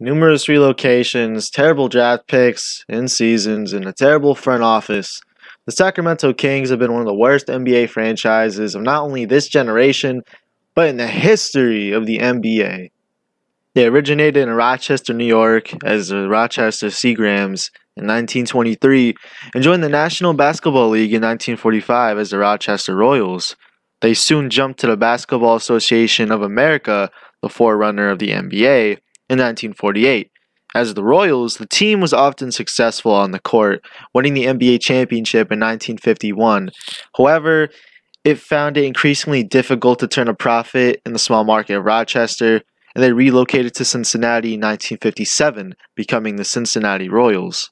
numerous relocations, terrible draft picks in seasons, and a terrible front office, the Sacramento Kings have been one of the worst NBA franchises of not only this generation, but in the history of the NBA. They originated in Rochester, New York as the Rochester Seagrams in 1923 and joined the National Basketball League in 1945 as the Rochester Royals. They soon jumped to the Basketball Association of America, the forerunner of the NBA, in 1948. As the Royals, the team was often successful on the court, winning the NBA championship in 1951. However, it found it increasingly difficult to turn a profit in the small market of Rochester, and they relocated to Cincinnati in 1957, becoming the Cincinnati Royals.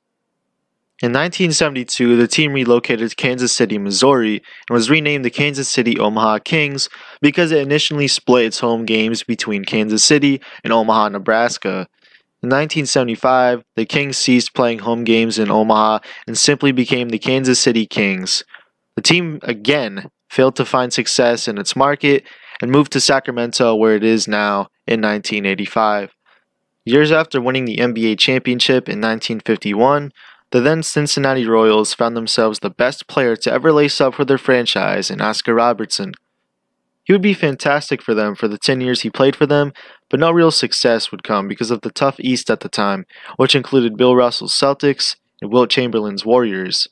In 1972, the team relocated to Kansas City, Missouri, and was renamed the Kansas City Omaha Kings because it initially split its home games between Kansas City and Omaha, Nebraska. In 1975, the Kings ceased playing home games in Omaha and simply became the Kansas City Kings. The team again failed to find success in its market and moved to Sacramento, where it is now, in 1985. Years after winning the NBA championship in 1951, the then Cincinnati Royals found themselves the best player to ever lace up for their franchise in Oscar Robertson. He would be fantastic for them for the 10 years he played for them, but no real success would come because of the tough East at the time, which included Bill Russell's Celtics and Wilt Chamberlain's Warriors.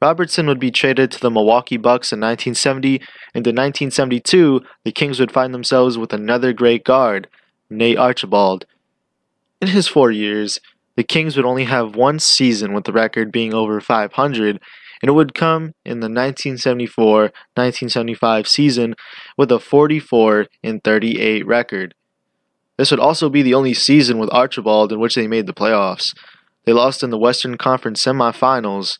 Robertson would be traded to the Milwaukee Bucks in 1970, and in 1972, the Kings would find themselves with another great guard, Nate Archibald. In his 4 years, the Kings would only have one season with the record being over 500, and it would come in the 1974-1975 season with a 44-38 record. This would also be the only season with Archibald in which they made the playoffs. They lost in the Western Conference semifinals.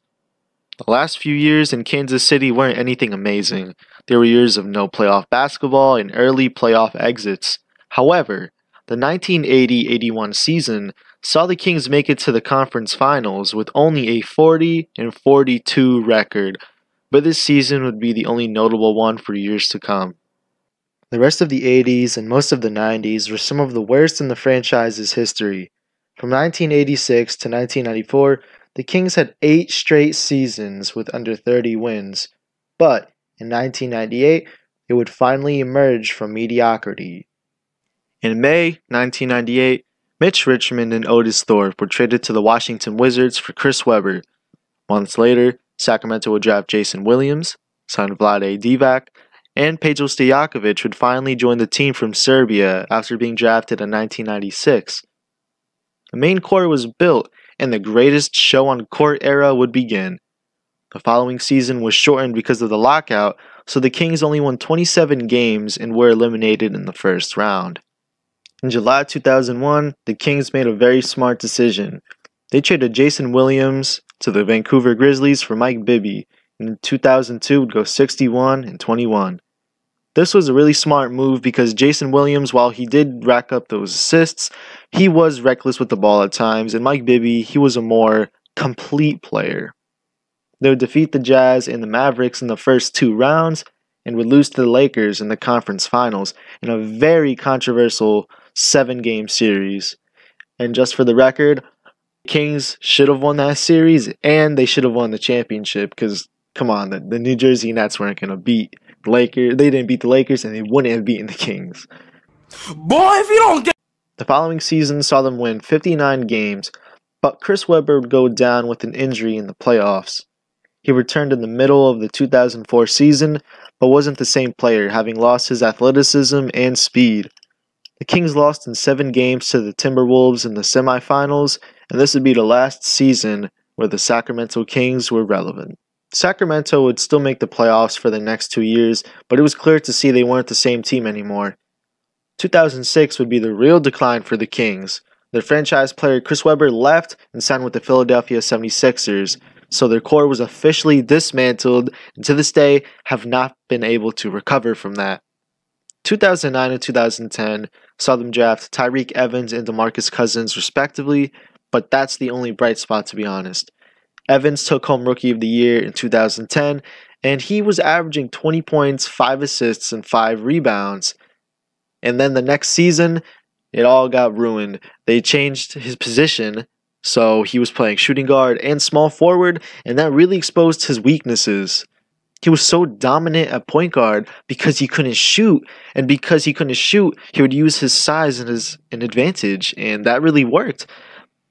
The last few years in Kansas City weren't anything amazing. There were years of no playoff basketball and early playoff exits. However, the 1980-81 season saw the Kings make it to the conference finals with only a 40-42 record, but this season would be the only notable one for years to come. The rest of the 80s and most of the 90s were some of the worst in the franchise's history. From 1986 to 1994, the Kings had 8 straight seasons with under 30 wins, but in 1998, it would finally emerge from mediocrity. In May 1998, Mitch Richmond and Otis Thorpe were traded to the Washington Wizards for Chris Webber. Months later, Sacramento would draft Jason Williams, son of Vlade Divac, and Pejo Stojakovic would finally join the team from Serbia after being drafted in 1996. The main core was built, and the greatest show-on-court era would begin. The following season was shortened because of the lockout, so the Kings only won 27 games and were eliminated in the first round. In July 2001, the Kings made a very smart decision. They traded Jason Williams to the Vancouver Grizzlies for Mike Bibby, and in 2002 would go 61-21. This was a really smart move because Jason Williams, while he did rack up those assists, he was reckless with the ball at times, and Mike Bibby, he was a more complete player. They would defeat the Jazz and the Mavericks in the first 2 rounds and would lose to the Lakers in the conference finals in a very controversial 7-game series. And just for the record, the Kings should have won that series and they should have won the championship because, come on, the New Jersey Nets weren't going to beat the Lakers. They didn't beat the Lakers and they wouldn't have beaten the Kings. Boy, if you don't get... The following season saw them win 59 games, but Chris Webber would go down with an injury in the playoffs. He returned in the middle of the 2004 season, but wasn't the same player, having lost his athleticism and speed. The Kings lost in 7 games to the Timberwolves in the semifinals, and this would be the last season where the Sacramento Kings were relevant. Sacramento would still make the playoffs for the next 2 years, but it was clear to see they weren't the same team anymore. 2006 would be the real decline for the Kings. Their franchise player Chris Webber left and signed with the Philadelphia 76ers, so their core was officially dismantled and to this day have not been able to recover from that. 2009 and 2010 saw them draft Tyreke Evans and DeMarcus Cousins respectively, but that's the only bright spot to be honest. Evans took home Rookie of the Year in 2010, and he was averaging 20 points, 5 assists, and 5 rebounds. And then the next season, it all got ruined. They changed his position, so he was playing shooting guard and small forward, and that really exposed his weaknesses. He was so dominant at point guard because he couldn't shoot, and because he couldn't shoot, he would use his size as an advantage, and that really worked.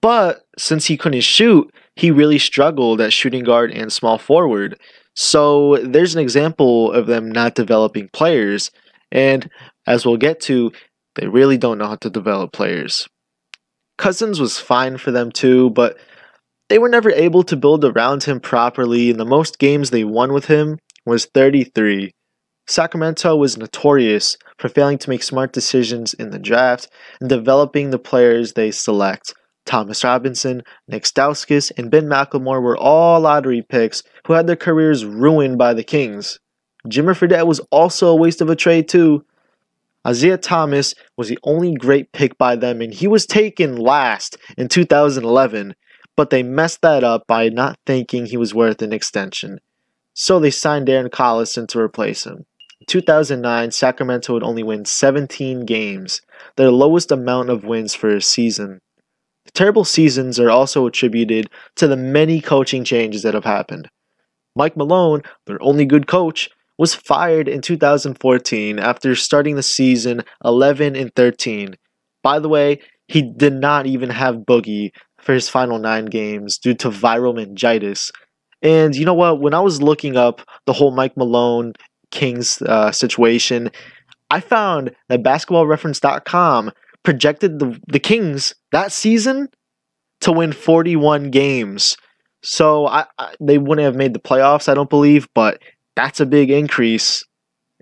But since he couldn't shoot, he really struggled at shooting guard and small forward. So there's an example of them not developing players, and as we'll get to, they really don't know how to develop players. Cousins was fine for them too, but they were never able to build around him properly, and the most games they won with him was 33. Sacramento was notorious for failing to make smart decisions in the draft and developing the players they select. Thomas Robinson, Nick Stauskas, and Ben McLemore were all lottery picks who had their careers ruined by the Kings. Jimmer Fredette was also a waste of a trade too. Isaiah Thomas was the only great pick by them, and he was taken last in 2011, but they messed that up by not thinking he was worth an extension. So they signed Darren Collison to replace him. In 2009, Sacramento would only win 17 games, their lowest amount of wins for a season. The terrible seasons are also attributed to the many coaching changes that have happened. Mike Malone, their only good coach, was fired in 2014 after starting the season 11-13. By the way, he did not even have Boogie for his final 9 games due to viral meningitis. And you know what? When I was looking up the whole Mike Malone Kings situation, I found that basketballreference.com projected the Kings that season to win 41 games. So they wouldn't have made the playoffs, I don't believe, but that's a big increase,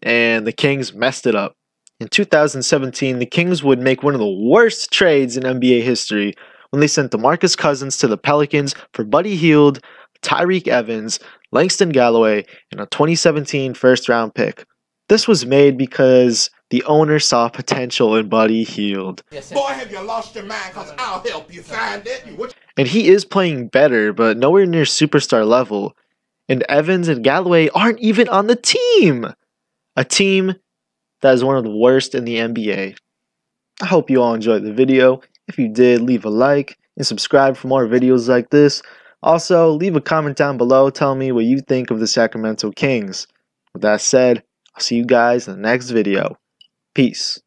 and the Kings messed it up. In 2017, the Kings would make one of the worst trades in NBA history when they sent DeMarcus Cousins to the Pelicans for Buddy Hield, Tyreek Evans, Langston Galloway, and a 2017 first-round pick. This was made because the owner saw potential in Buddy Hield. Boy, have you lost your mind, because I'll help you find it. And he is playing better, but nowhere near superstar level. And Evans and Galloway aren't even on the team. A team that is one of the worst in the NBA. I hope you all enjoyed the video. If you did, leave a like and subscribe for more videos like this. Also, leave a comment down below telling me what you think of the Sacramento Kings. With that said, I'll see you guys in the next video. Peace.